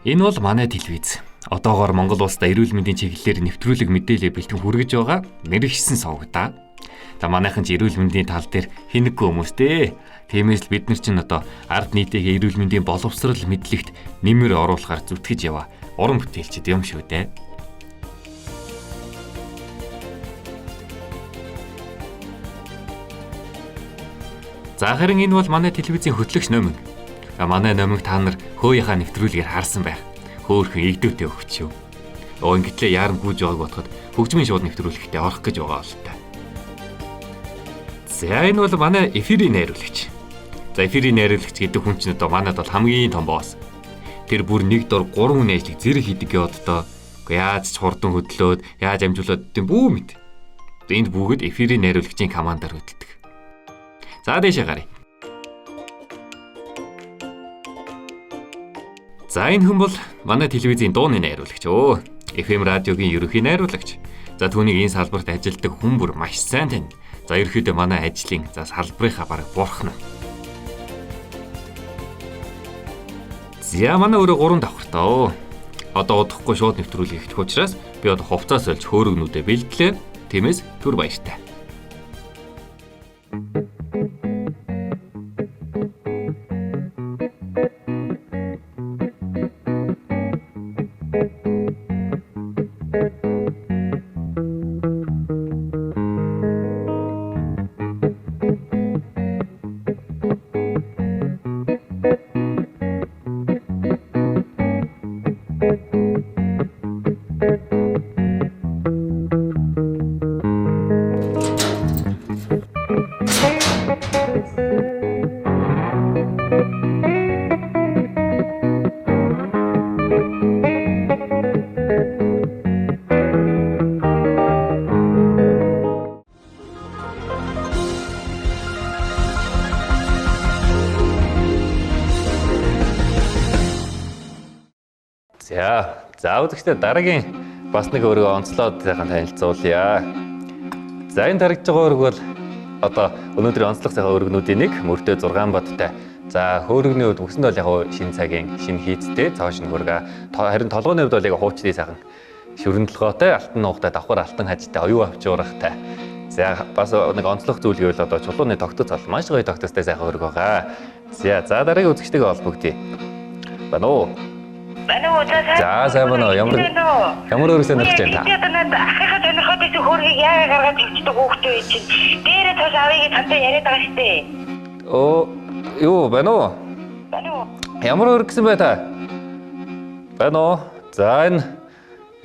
Энэ бол манай телевиз. Одоогоор Монгол улсад эрүүл мэндийн чиглэлээр нэвтрүүлэг мэдээлэл бэлтгэн хүргэж байгаа мэрэгчсэн сувгата. За манайхан ч эрүүл мэндийн тал дээр хинэггүй хүмүүстэй. Тиймээс л бид нар чинь одоо ард нийтийн эрүүл мэндийн боловсрал мэдлэгт нэмэр оруулахар зүтгэж яваа уран бүтээлчд юм шүү дээ. За харин энэ бол манай телевизийн хөтлөгч номин. Манай номиг та нар хөөийнхаа нэвтрүүлгээр харсан байх. Хөөхөн игдүүтэй өгч юу. Ингэтлээ яаран гүйж байгааг бодоход хөгжмийн шууд нэвтрүүлэгтээ орох гэж байгаа бол та. За энэ бол манай эфирийн найруулагч. За эфирийн найруулагч гэдэг хүн чинь одоо манайд бол хамгийн том босс. Тэр бүр нэг дор 3 хүн ажлыг зэрэг хийдэг явдаа. Яаж ч хурдан хөдлөөд, яаж амжуулаад гэдэг бүү мэд. Энд бүгд эфирийн найруулагчийн командаар хөдөлдөг. За дэшээ гарыг. За энэ хүн бол манай телевизийн дууны найруулагч. FM радиогийн ерөнхий найруулагч. За түүнийг энэ салбарт ажилладаг хүн бүр маш сайн тань. За ерөөхдөө манай ажлын салбарынхаа бараг бурхан. За манай өөрөө 3 давхартай. Одоо удахгүй шууд нэвтрүүлэг эхлэх учраас би одоо хувцас олж хөөргнүүдэд бэлдлээ. Тиймээс түр баяртай. За үзэгчдээ дараагийн бас нэг өөрийгөө онцлоод сайхан танилцуулъя. За энэ таригдж байгаа өрг бол одоо өнөөдрийн онцлог сайхан өргөнүүдийн нэг мөртөө 6 бодтой. За хөөргөний үед үсэнд бол яг шинэ цагийн шинэ хийцтэй цоошин хөрга. Харин толгойн үед бол яг хуучны сайхан шүрэндлогоотой алтан нуухтай давхар алтан хажтай оюу авч уурахтай. За бас нэг онцлог зүйл гэвэл одоо чулууны тогтоц бол маш гоё тогтцтой сайхан өрг байгаа. За дараагийн үзэгчтэйгээ холбогдъё. Байна уу? За сайн байна уу? Ямар өрг сонирхож байна та? Ахыхаа сонирхоод байсан хөргийг яагаад гаргаад өвчдөг хөөхтэй чинь. Дээрээ тоош авъяг тантай яриад байгаа штэ. Юу байна уу? Ямар өрг гэсэн бай та? Байна уу? За энэ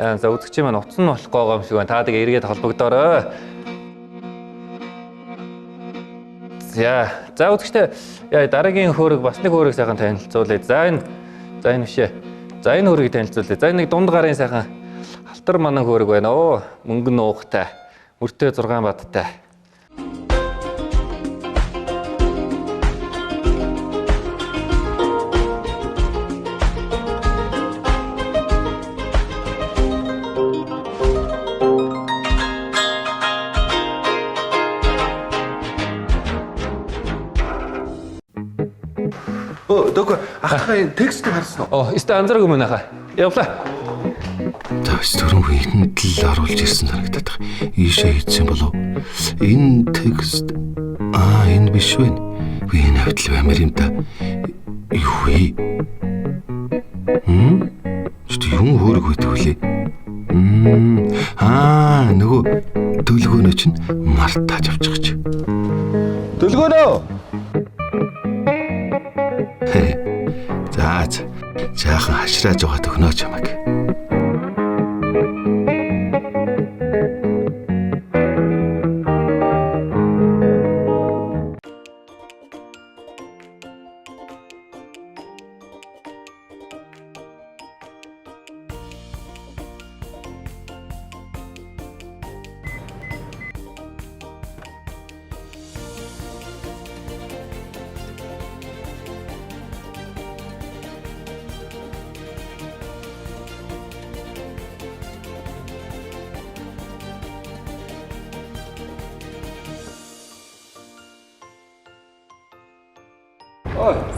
үзэгчийн маань утсан нь болохгүй байгаа юм шиг байна. Та тэгээ эргээд холбогдоорой. За үзэгчтэй дараагийн хөөрг бас нэг хөөргийг сайхан танилцуулъя. За энэ бишээ. За энэ хөргийг танилцуулъя. За нэг дунд гарын сайхан алтар манан хөрг байна оо. Мөнгөн нуухтай. Мөртөө 6 бадтай. Дөг ахын текстийг харсан уу? Өстө анзаараагүй мөн ахаа. Явлаа. Төвс төрөнгөө ихэнд л харуулж ирсэн санагдаад байна. Ийшээ хийсэн болов. Энэ текст энэ биш вэ? Би энэ хавтал баймар юм да. Юу вэ? Чи юм хөөрг байдаг үлээ. Нөгөө төлгөөнөө чинь март тааж авчих гэж. Төлгөөнөө. Жаахан хашрааж байгаа төгнөө чамаг.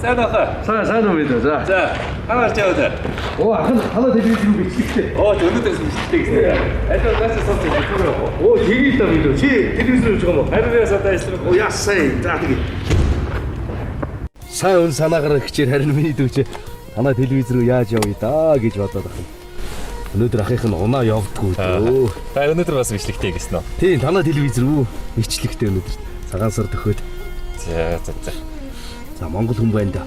сайн баха. сайн уу бид. За, хаваарч яваа. Оо хана телевиз рүү бичлэгтэй. Өнөөдөр бичлэгтэй гэсэн. Аль наасаа сонсож байгаа юм. Оо тэгээд та бид. Чи телевиз рүү байгаа юм уу? Харин одоо ажиллах. Оо яасаа. За тэгээд. Сайн өн санаагаар хичээр харин миний дүүч танаа телевиз рүү яаж явъя даа гэж бодоод байна. Өнөөдөр ахих нь унаа явдггүй дөө. Та өнөөдөр бас бичлэгтэй гэсэн үү? Тийм, танаа телевиз рүү бичлэгтэй өнөөдөр. Цагаан сар төхөөд. За. За Монгол хүн байна да.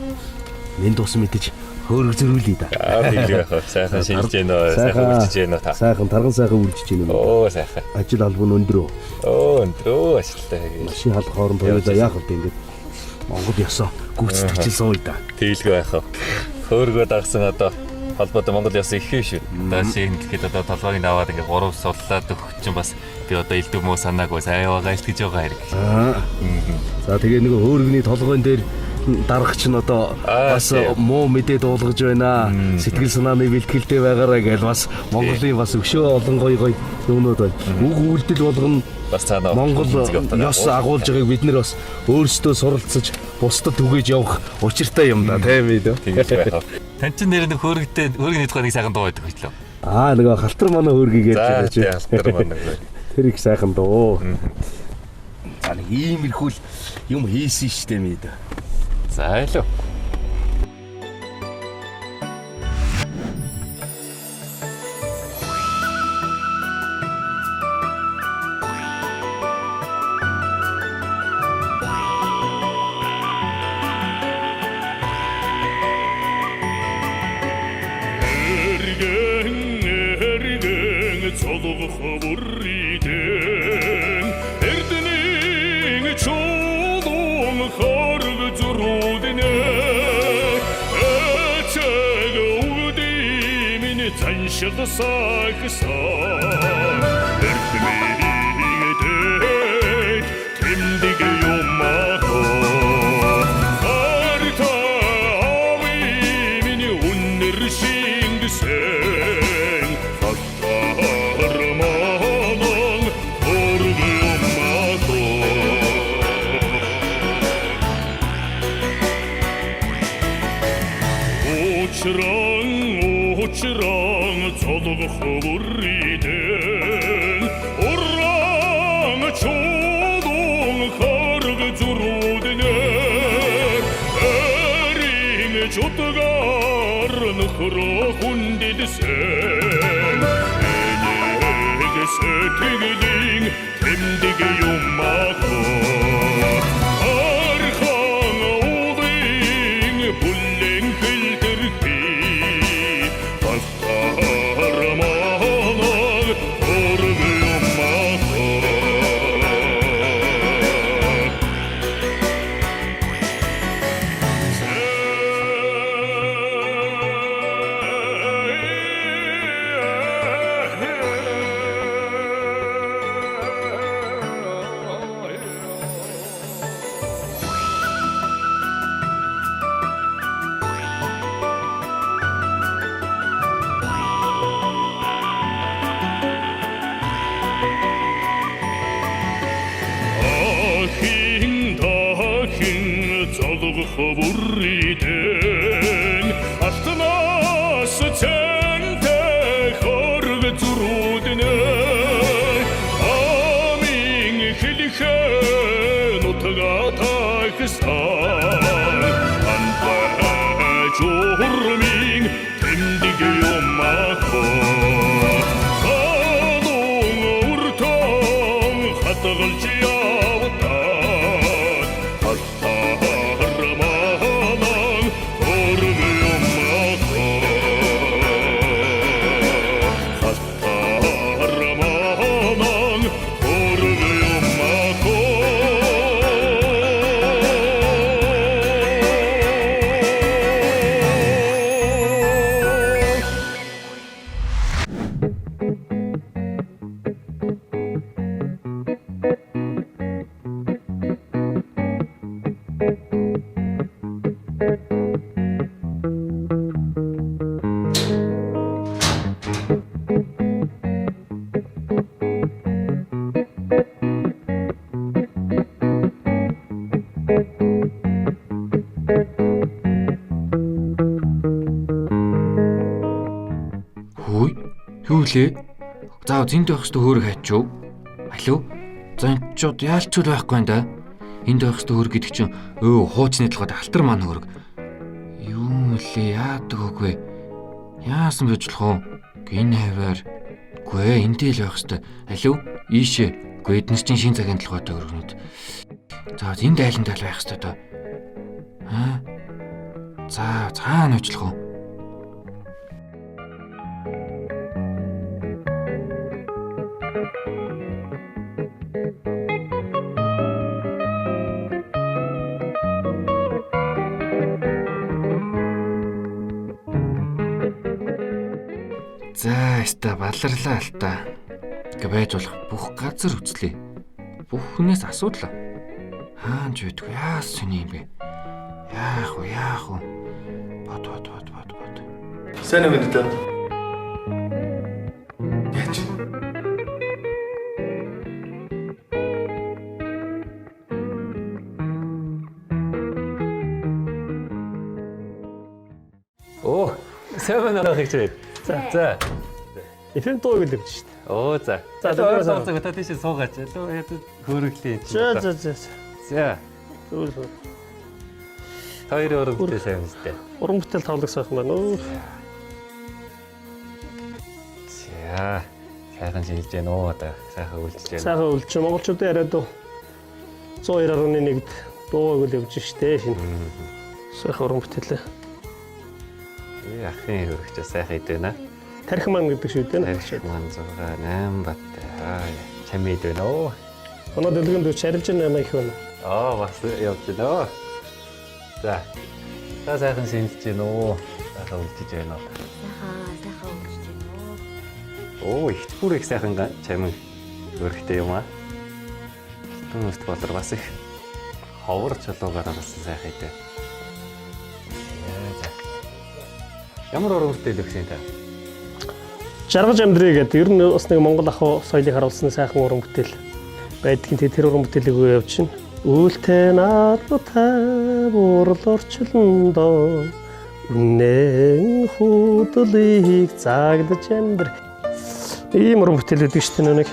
Минь тус мэдэж хөөрөг зөрүүлээ да. Тийм яах вэ? Сайхан шинжиж гэнэ үү? Сайхан үржиж гэнэ үү та? Сайхан тарган сайхан үржиж гэнэ үү? Оо сайхан. Ажил албан өндөр үү? Өндрөө ажилтай. Машин халах хооронд хоёулаа яах вэ ингэж Монгол ясаа гүйцэтгэж сууя да. Тэйлгүй байх уу? Хөөргөө дагсан одоо холбоотой Монгол яс их шүү. Одоо шинэ хэлэхэд одоо толгойг аваад ингээ 3 суллаад өгч чинь бас би одоо элдв муу санаагүй сайн байгаа л гэж байгаа хэрэг. За тэгээ нэг хөөргөний толгойн дээр дарах чинь одоо бас муу мэдээ дуулгаж байна. Сэтгэл санааны бэлтгэлтэй байгаарай гэж бас Монголын бас өшөө олон гоё юмнууд байна. Үг үйлдэл болгоно бас цаана Монгол ёс агуулж байгааг бид нар бас өөрсдөө суралцаж бусдад түгээж явах учиртай юм да тийм ээ. Тань чинь нэр нэг хөөргөний тухай нэг сайхан дуу байдаг хэлээ. Нөгөө халтар манай хөөргийг ярьж байгаа чи. Халтар манай. Тэр их сайхан дуу. За нэг иймэрхүү юм хийсэн штэ мэд. За илүү. Юу лээ? За зинт байх хэвээр хөөрг хайчуу. Алуу? За энэ ч яалчуул байхгүй энэ да. Энд байх хэвээр хөөрг гэдэг чинь хуучны толгойд алтар маань хөөрг. Юу лээ яадаг үгүй. Яасан байж болох вэ? Энэ хаваар. Гүй энтэй л байх хэвээр. Алуу? Ийшээ. Гүй эднес чинь шин цагийн толгойтой өргөнүүд. За энд айлан тал байх хэвээр доо. За цаана очлох уу? За яста баларлаа л та. Гэ байж болох бүх газар үзлээ. Бүх хүнээс асуудал. Хаанч байдгүй яас сони юм бэ? Яах вэ? Бод. Сайн юм даа. Яач? Оо, сайн байна гэж байна. За. Эфэм дуу гэж өгч шүү дээ. Оо за. За, За та тийш суугаач. Хөөрөглөө. За. Зүгээр. Хоёр уран бүтээл сайн үстэй. Уран бүтээл тавлаг сайхан байна уу? За. Сайхан шилж гэнэ үү одоо. Сайхан үлдэж байна. Сайхан үлдэж монголчуудын яриад 102.1-д дууг л явж штэ шинэ. Сайхан уран бүтээлээ. Ахын хөрөгч сайхан идэнэ. Тарих маань гэдэг шүү дээ. Тарих маань 6 8 баттай. Чамид байна уу? Оноо дэлгэнд чарилж 8 их байна. Бас явж байна. За. Та сайхан шинжиж байна уу? Сайхан үлдэж байна уу? Сайхан үлдэж байна уу? Оо, их бүр их сайхан чамин өргөтэй юм аа. Хүмүүст болор бас их ховор чулуугаараа бас сайхан идэ. Ямар уран бүтээл өгсөн та? Жаргаж амьдрий гэдэг ер нь бас нэг Монгол ахуй соёлыг харуулсан сайхан уран бүтээл байдгийн тэр уран бүтээлийг явж чинь. Үлтэн артай бурал орчлондоо үнэн худлыг загдаж амьдр. Ийм уран бүтээл өгдөг шүү дээ нэг.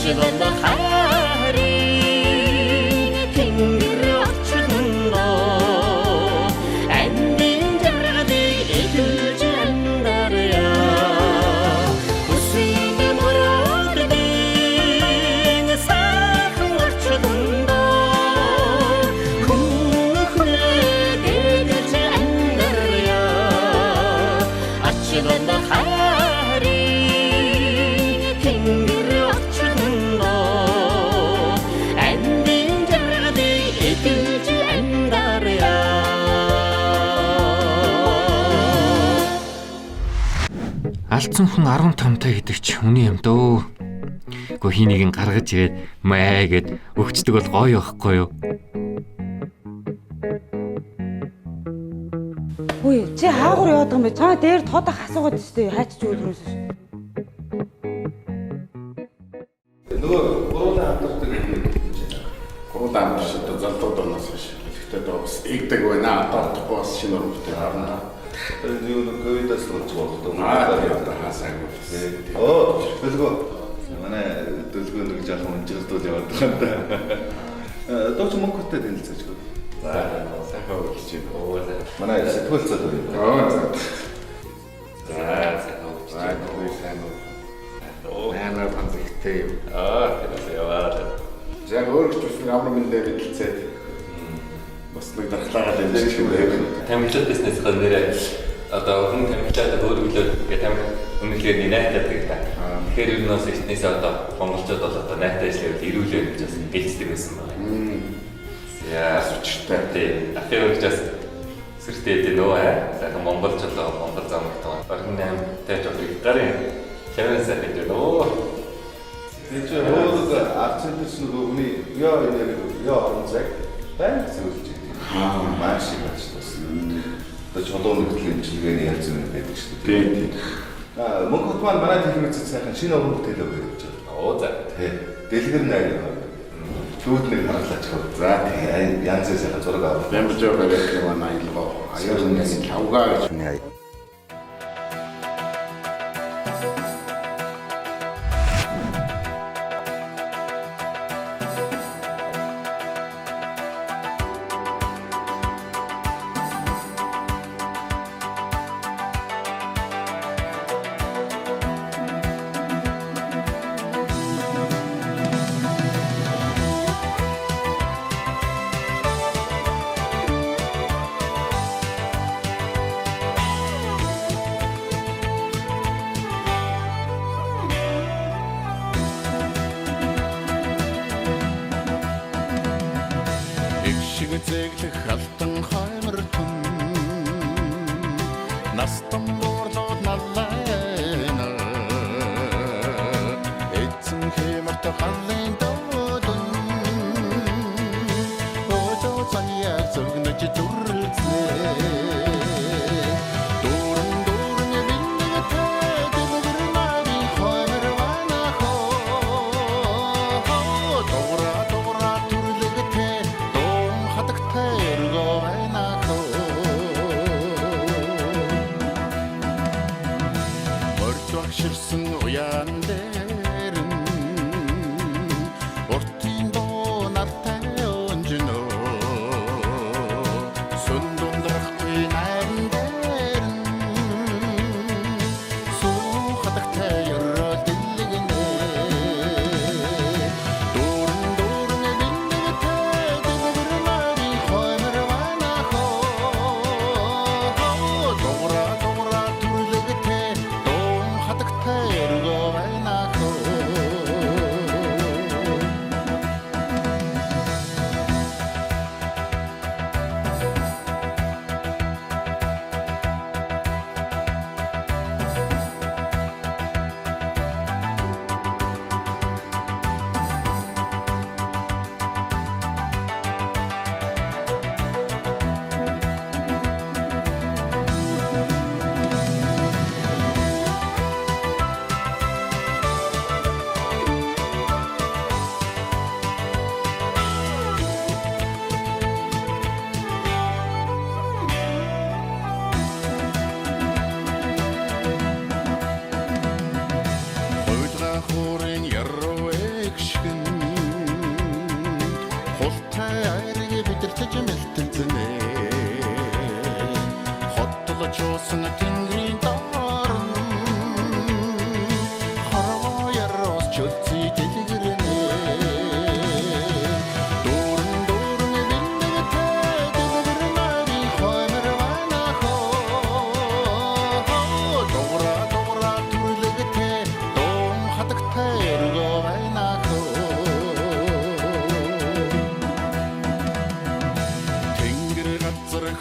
Ачлал харин тэнгэр орчиндоо андин жаргалыг эдэлж андарья хүсийн мөрөдийн сайхан орчиндоо хүнхнээд эдэлж андарья ачлал харин тэнгэр орчиндоо андин жаргалыг эдэлж андарья. Алдсан хүн 15 та гэдэг ч үний юм дөө. Гэхдээ хий нэгэн гаргаж ирээд маа гэд өгчдөг бол гоё байхгүй юу? Үй, чи хаагур яваад байгаа юм бэ? Цаа дээр тоодох асуугаад өстэй хайчж өөдрөөс. Нөгөө гурван хамтардаг юм байна. Гурван амтшид залдууд оноос хаш. Гэхдээ бас игдэг байна. Одоо бас шинэ өрөвтэй харна. Тэр юу ковидас болж байгаа юм. Одоо хаасаагүй. Оо, дэлгөө. Манай дэлгөө нэг жоохон унжирдуул яваад байгаа юм да. Дооч Монголтой танилцаж гоо. Сайхан өгч байна. Манай сэтгүүл цад үү? Сайхан Манай панзэгтэй юм. Тэр яваад. Яг өөрөө ч бас амар мэндээр хэлцээд бас нэг дархлаагаад юм шиг байна. Тамхилаад байснаас хойш нэрээ одоо хүн тамхилаад өөрөглөө гэх тамхи үнэхээр найтаад гэдэг та. Тэгэхээр ер нь бас ихнээсээ одоо монголчууд бол одоо найтай ажиллаад ирүүлээ гэж бас гэлцдэг байсан байна. Яа сүчтэй. Тэ. Ахиад бас сүртэй нөө сайхан монголчууд монгол замтай орхон 8 тайж авдаг гарын чаван сайхан дээ нөө. Тэр чинь өөр акцентс нөгөө хүний яа орон цаг байна зүйлж байгаа. Маш их байна. Одоо чулуун нэгтгэлийн имчилгээний ялц юм байдаг шүү дээ. Тийм. Монголд манай телевизэд сайхан шинэ уран бүтээл өгч байгаа. Оо за. Тий. Дэлгэр найр. Дүүднийг харлаач хав. За тий. Янз бүрийн сайхан зураг авах. Бямжоо гэх юм аялгаа. Аюулгүй лавгаа гэж нэ. Зэглэх халтан хаймар түн настан борлоод наллайна эцэн хэмэрт халын додон ожоо цания зөвгнөж зүрлцээ дурн биндэг тайдгэр нари хаймар вана хо турлэгтэй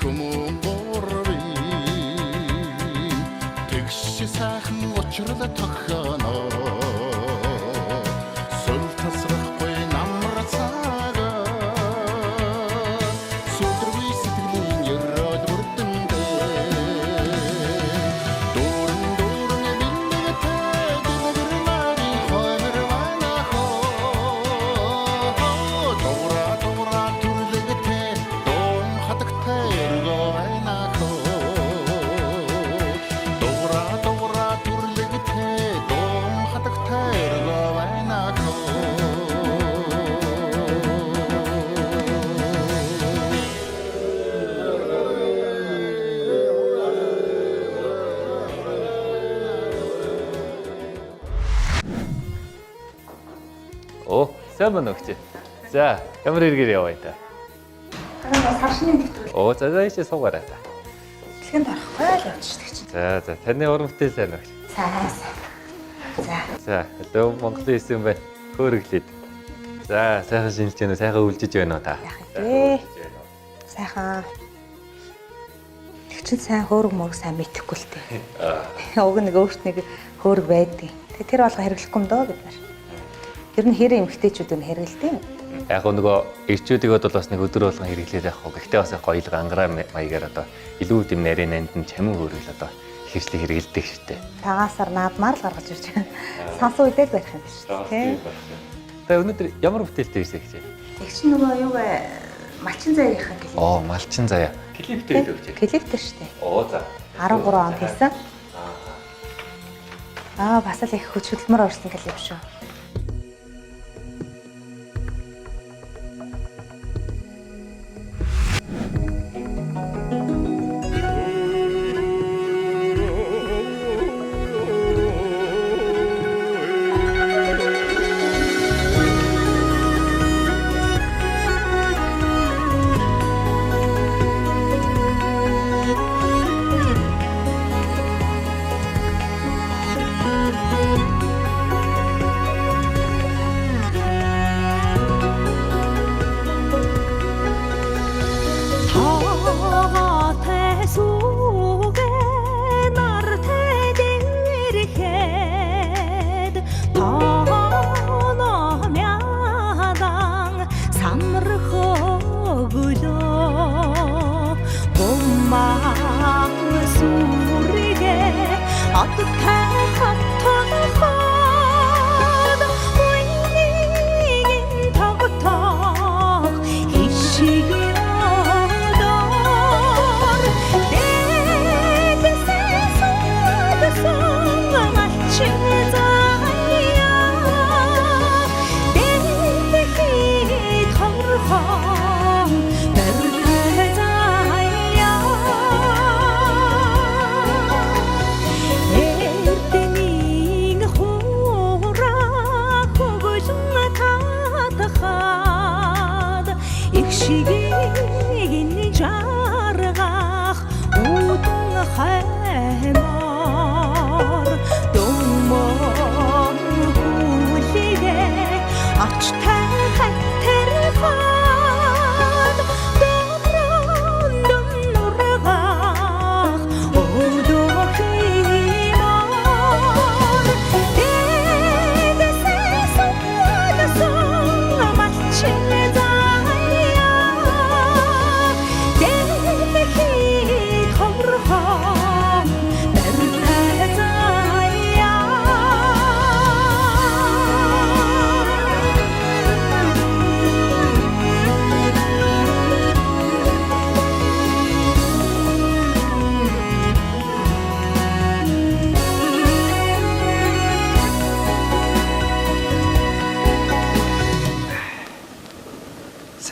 хүмүн борви тэгш сайхан учрал тохоно сүл тасрахгүй намар цаага сүдргүй сэтгэлийн яраад бүрдэндээ дурн биндэг тагэр мари хоймер ванахо дора түрлэгтэй дом хатагтай эргойнахо дора түрлэгтэй дом хатагтай эргойнахо Оо, сайн байна уу гэж. За, ямар хэрэгээр яваа та. Харин саршны нэвтрүүл. Оо, за ийшээ суугаарай та. Дэлгэнд орохгүй л явж штэ гэж. За, таны уран бүтээл сайн уу гэж. Сайн. За. За, одоо Монголын хэсэг байна. Хөөрөглээд. За, сайхан шинжилж байна уу? Сайхан үлжиж байна уу та? Яах вэ? Сайхан. Тэг чин сайн хөөрөг мөрөг сайн мэдэхгүй л тээ. Уг нэг өөрт нэг хөөрөг байдгийг. Тэг тэр болго хэрэглэхгүй юм доо бид нар. Ер нь хэрэг эмгтээчүүд нь хэрэгэлдэг. Яг нөгөө ирчүүдийг бол бас нэг өдөр болгон хэрэглээд явах уу. Гэхдээ бас гоёлго ангараа маягаар одоо илүү дэм нарийн нанд нь чамин хөөргөл одоо хэрэгслийг хэрэгэлдэг шттэ. Тагаасаар наадмаар л гаргаж ирж байгаа. Сансан үедээ барих юм биш үү? Тэ. Тэгээ өнөөдөр ямар бүтээлтэй ирсэн гэж. Тэг чин нөгөө юу вэ? Малчин заяахаа гэлээ. Оо, малчин заяа. Клиптэй л өгч. Клиптэй штэ. Оо, за. 13 онд хийсэн. Бас л их хүч хөдөлмөр орсон клип шүү.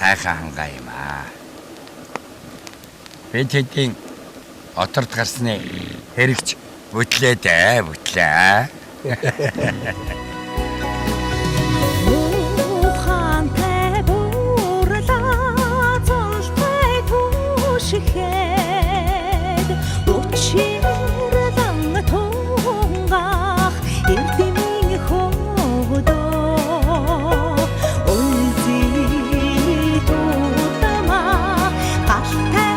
сайхан хангаа юм аа. Би тэдийн оторд гарсны хэрэгч бүтлээ дээ, бүтлээ. Ухаантай буурлаа золтой түшихэд учирлан тунгах эрдэмийн хөдөө өлзий тутама галтай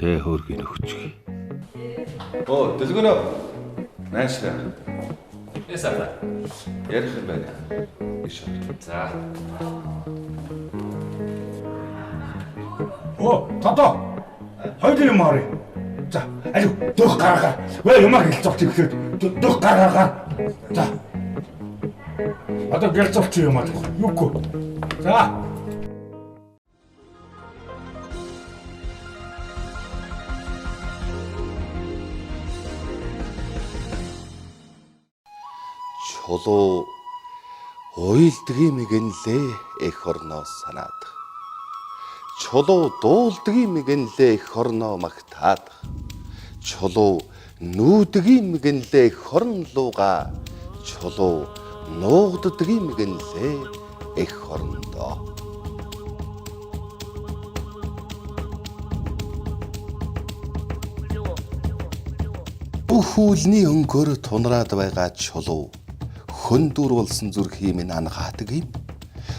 те хөөргийг өгчихье. Оо, дэлгэнэ. Наашраа. Ясаа. Ярих юм байна. Ишээ. За. Оо, тото. Хоёул юм орё. За, аль дөх гараа. Вэ юмаа гэлцовч ирэхэд дөх гараа. За. Одоо гэлцовч юм аа. Юугүй. За. Чулуу уйлдгийн мэгэнлээ эх орноо санаад. Чулуу дуулдгийн мэгэнлээ эх орноо магтаад. Чулуу нүүдгийн мэгэнлээ эх орн лууга. Чулуу нуугддгийн мэгэнлээ эх орондоо. Бүх үлний өнгөөр тунраад байгаа чулуу хөндөр болсон зүрхий минь анхаадаг юм.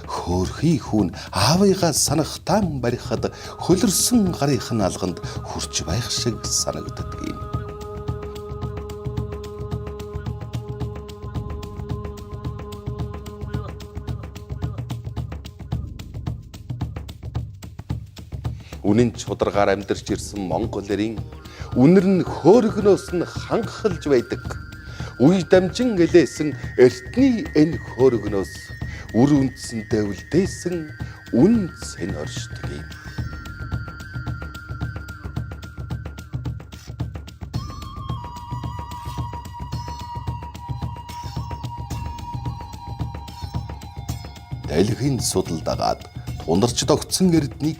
Хөөрхий хүн аавыгаа санахтан барихад хөлөрсөн гарынхын алганд хүрч байх шиг санагддаг юм. Үнэн чударгаар амьдарч ирсэн монголын үнэр нь хөөргнөөс нь ханхалж байдаг. Үе дамжин элээсэн эртний энэ хөөргнөөс үр үндсэндээ үлдээсэн үн цэн оршдог юм. Дэлхийн судал дагаад тунарч тогтсон эрднийг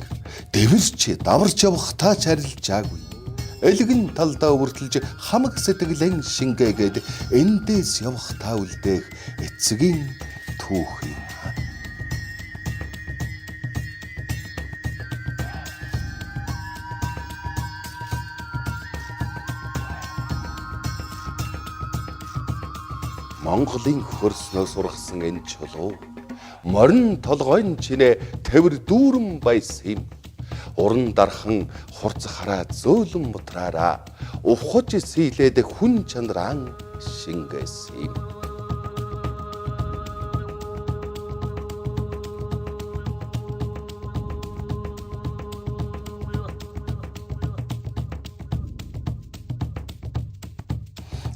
дэвэрч даварч явах тач харилжаагүй. Элгэн талдаа өвөртөлж хамаг сэтгэлэн шингээгээд эндээс явах та үлдээх эцгийн түүх юм. Монголын хөрснөөс ургасан энэ чулуу морин толгойн чинээ тэвэр дүүрэн байсан юм. Уран дархан хурц хараа зөөлөн бутраараа увхож сийлээд хүн чанаран шингээсэн юм.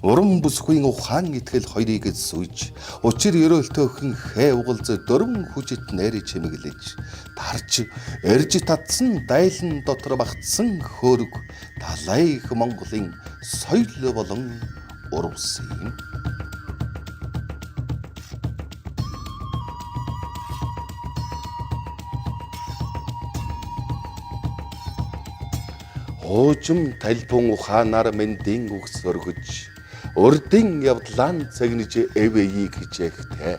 Уран бүсгүй ухаан итгэл хоёрыг сүйж, учир ерөөлтөөхөн хээ угалз дөрвөн хүчит нэр чимэглэж, тарж, эрж татсан дайлан дотор багтсан хөөрг талай их Монголын соёл болон урвс юм. Хоожим талбун ухаанаар мэндийн үгс өргөж урдын явдлаан цагниж эвэйг хичээхтэй.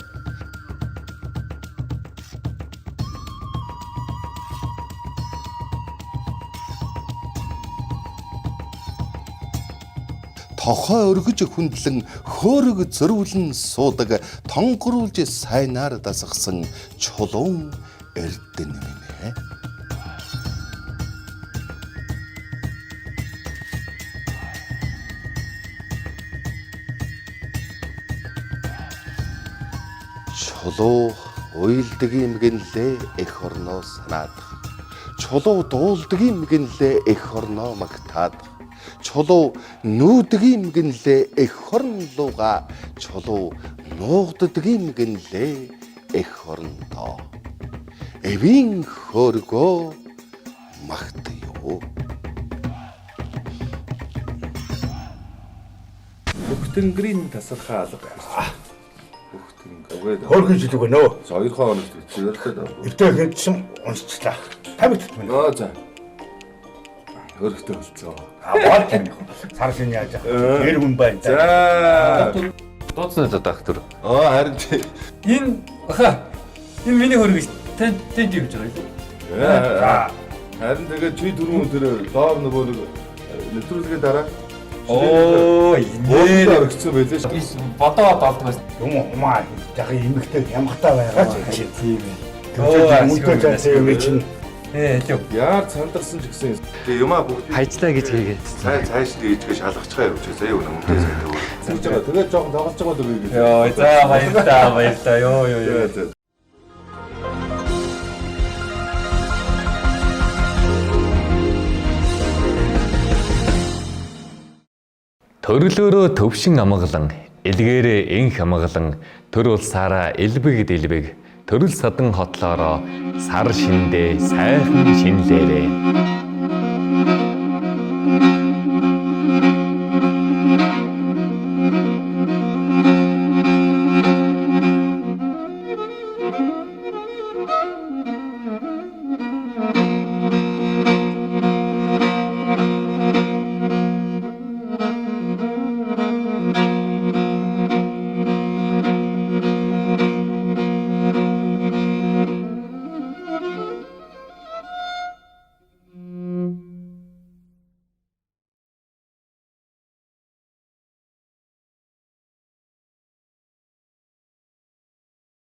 Тохой өргөж хүндлэн хөөрөг зөрвлэн суудаг тонгоруулж сайнаар дасгсан чулуун эрдэнэ минь. Чулуу уйлдгийн мэгэнлээ эх орноо санаад. Чулуу дуулдгийн мэгэнлээ эх орноо магтаад. Чулуу нүүдгийн мэгэнлээ эх орн лууга. Чулуу нуугддгийн мэгэнлээ эх орондоо. Эвийн хөөргөө магтъё. Бүхтэнгэрийн тасархаа алга. Хөөрхий жилиг байна уу? 2 хоногт чиглэлтэй. Эртөө хэдсэн уншчлаа. 50 минут. Аа за. Хөөрхтэй болцоо. Бод юм. Сар шин яаж яах. Гэр хүн байна. За. Дууцны задах төр. Харин энэ миний хөргөж танд юу гэж байгаа юм? Харин тэгээд чи дөрөв тэр доор нөгөө нэг нэвтрүүлгийн дараа Оо, энэ орчихсон байлээ шүү. Бодоод олдгоос юм умаа яг эмэгтэй ямхтай байгаа ч тийм ээ. Үнтэй цаасан юм чинь тийм. Яар сандарсан ч гэсэн тэгээ юмаа бүгд хайжлаа гэж хийгээд. цааш дийжгээ шалгацгаа явуулж заяа өнөө мөнтэй сайн төгөө. Тэгж байгаа. Тэгээд жоохон тоглож байгаа дөрөв гэж. Йоо, за баярлалаа. Йоо. Төрлөөрөө төвшин амгалан, элгээрээ энх амгалан, төр улсаараа элбэг, төрөл садан хотлоороо сар шиндээ сайхан шинлээрээ.